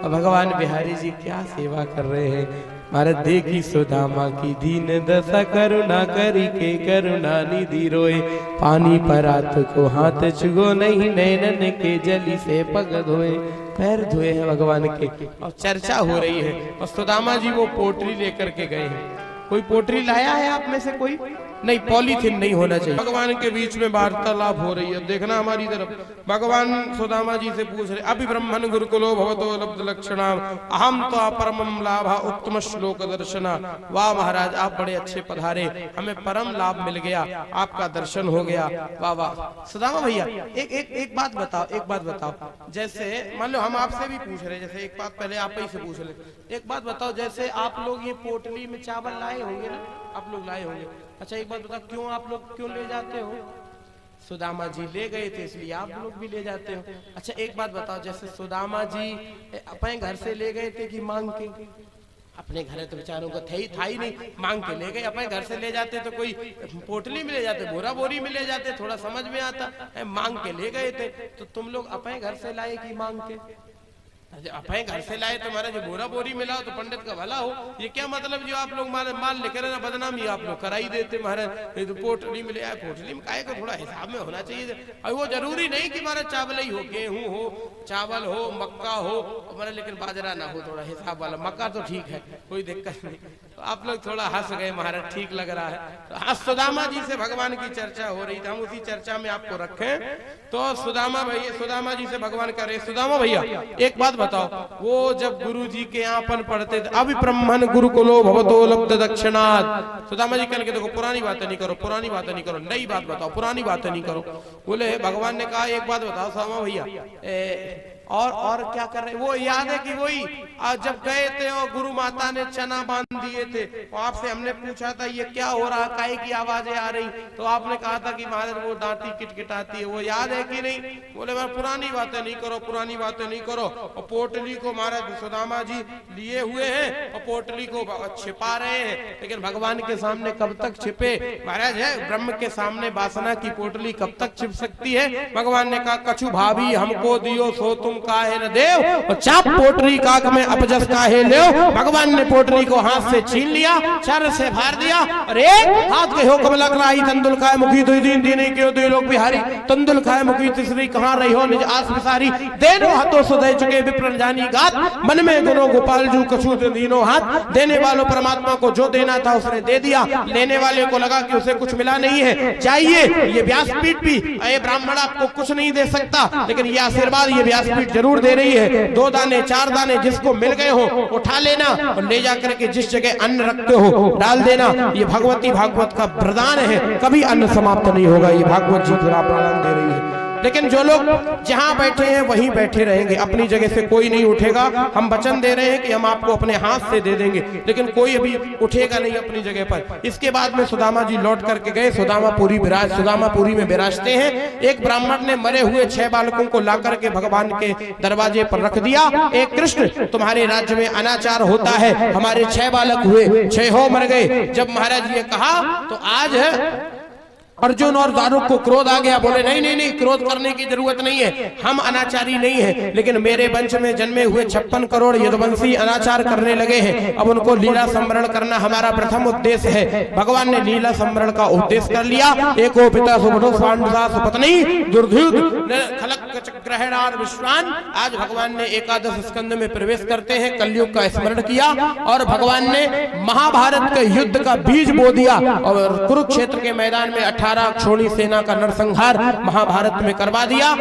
भगवान बिहारी जी क्या सेवा कर रहे हैं। महाराज देखी सुदामा की दीन दशा, करुणा करी के करुणा निधि रोए। पानी पर रात को हाथ छुगो नहीं, नैनन के जली से पग धोए। पैर धोए हैं भगवान के और चर्चा हो रही है। और सुदामा जी वो पोटली लेकर के गए हैं। कोई पोटली लाया है आप में से? कोई नहीं, पॉलीथिन नहीं होना चाहिए। भगवान के बीच में वार्तालाप हो रही है। देखना हमारी तरफ, भगवान सुदामा जी से पूछ रहे, अभी ब्रह्मन गुरुकुलो भवतो लब्ध लक्षणा, अहम तो परमम लाभा उत्तम श्लोक दर्शना। वाह महाराज, आप बड़े अच्छे पधारे, हमें परम लाभ मिल गया, आपका दर्शन हो गया। वाह वाह। सुदामा भैया एक बात बताओ, एक बात बताओ। जैसे मान लो हम आपसे भी पूछ रहे, जैसे एक बात पहले आप ही से पूछ ले। एक बात बताओ, जैसे आप लोग ये पोटली में चावल लाए होंगे ना, आप लोग लाए होंगे। अच्छा एक बात बताओ, क्यों आप लोग क्यों ले जाते हो? सुदामा जी ले गए थे इसलिए आप लोग भी ले जाते हो। अच्छा एक बात बताओ, जैसे सुदामा जी अपने घर से ले गए थे कि मांग के? अपने घर तो बेचारों को था ही नहीं, मांग के ले गए। अपने घर से ले जाते तो कोई पोटली में ले जाते, बोरा बोरी में ले जाते, थोड़ा समझ में आता। मांग के ले गए थे, तो तुम लोग अपने घर से लाए कि मांग के? अपने घर से लाए, तुम्हारा जो बोरा बोरी मिला हो तो पंडित का भला हो। ये क्या मतलब जो आप लोग माल लेकर ना बदनामी आप लोग कराई देते। महाराज तो पोटली में ले आए, पोटली में काहे का थोड़ा हिसाब में होना चाहिए। और वो जरूरी नहीं कि हमारा चावल ही हो, गेहूं हो, चावल हो, मक्का हो, हमारा लेकिन बाजरा ना हो, थोड़ा हिसाब वाला। मक्का तो ठीक है, कोई दिक्कत नहीं। तो आप लोग थोड़ा हंस गए महाराज, ठीक लग रहा है। तो आज सुदामा जी से भगवान की चर्चा हो रही थी, हम उसी चर्चा में आपको रखें। तो सुदामा भैया, सुदामा जी से भगवान कह रहे, सुदामा भैया एक बात बताओ, वो जब गुरु जी के यहाँ अपन पढ़ते थे, अभी ब्रह्मन गुरुकुलो भवतो लब्ध दक्षिणात्। सुदामा जी कहने के देखो पुरानी बातें नहीं करो, पुरानी बातें नहीं करो, नई बात बताओ, पुरानी बातें नहीं करो। बोले भगवान ने कहा एक बात बताओ सुदामा भैया, और क्या कर रहे? वो याद है कि वही जब गए थे और गुरु माता ने चना बांध दिए थे, तो आपसे हमने पूछा था ये क्या हो रहा, काहे की आवाजें आ रही, तो आपने कहा था कि महाराज वो दांती किटकिटाती है। वो याद है कि नहीं? बोले मैं पुरानी बातें नहीं करो, पुरानी बातें नहीं करो। और पोटली को महाराज सुदामा जी लिए हुए हैं और पोटली को छिपा रहे हैं, लेकिन भगवान के सामने कब तक छिपे महाराज? है ब्रह्म के सामने वासना की पोटली कब तक छिप सकती है? भगवान ने कहा कछु भाभी हमको दियो सो तुम काहे न देव, और चाप पोटली काक में अपजस काहे ले। भगवान ने पोटली को हाथ से छीन लिया, चर से फाड़ दिया, और एक हाथ के हो कमला कराई तंदुल खाए मुखी दुई दिन दीने के दुई लोग बिहारी, तंदुल खाए मुखी तीसरी कहां रही हो निज आस विसारी। देनो हाथों से दे चुके विप्रन जानी गात, मन में गुनो गोपाल जू कछु दीनो हाथ। देने वालों परमात्मा को जो देना था उसने दे दिया, लेने वाले को लगा कि उसे कुछ मिला नहीं है। चाहिए ये व्यासपीठ भी, ये ब्राह्मण आपको कुछ नहीं दे सकता, लेकिन ये आशीर्वाद ये व्यासपीठ जरूर दे रही है। 2 दाने 4 दाने जिसको मिल गए हो उठा लेना, और ले जाकर के जिस जगह अन्न रखते हो डाल देना। ये भगवती भागवत का वरदान है, कभी अन्न समाप्त नहीं होगा। ये भागवत जी पूरा प्रदान दे रही है। लेकिन जो लोग जहां बैठे हैं वहीं बैठे रहेंगे, अपनी जगह से कोई नहीं उठेगा। हम वचन दे रहे हैं कि हम आपको अपने हाथ से दे देंगे, लेकिन कोई अभी उठेगा नहीं अपनी जगह पर। इसके बाद में सुदामा जी लौट करके गए, सुदामापुरी में विराजते हैं। एक ब्राह्मण ने मरे हुए 6 बालकों को ला करके भगवान के दरवाजे पर रख दिया। एक कृष्ण तुम्हारे राज्य में अनाचार होता है, हमारे 6 बालक हुए, 6 मर गए। जब महाराज ने कहा तो आज अर्जुन और दारुक को क्रोध आ गया। बोले नहीं नहीं नहीं, क्रोध करने की जरूरत नहीं है, हम अनाचारी नहीं है, लेकिन मेरे वंश में जन्मे हुए 56 करोड़ यदुवंशी अनाचार करने लगे हैं। अब उनको लीला संवरण करना हमारा प्रथम उद्देश्य है। भगवान ने लीला संवरण का उपदेश कर लिया। एको पिता सुबधो स्वांडसा सुपत्नी दुर्धुद खलक ग्रहणार विश्वान। आज भगवान ने एकादश स्कंद में प्रवेश करते हैं, कलयुग का स्मरण किया, और भगवान ने महाभारत के युद्ध का बीज बो दिया। और कुरुक्षेत्र के मैदान में 18 क्षोणी सेना का नरसंहार महाभारत में करवा दिया।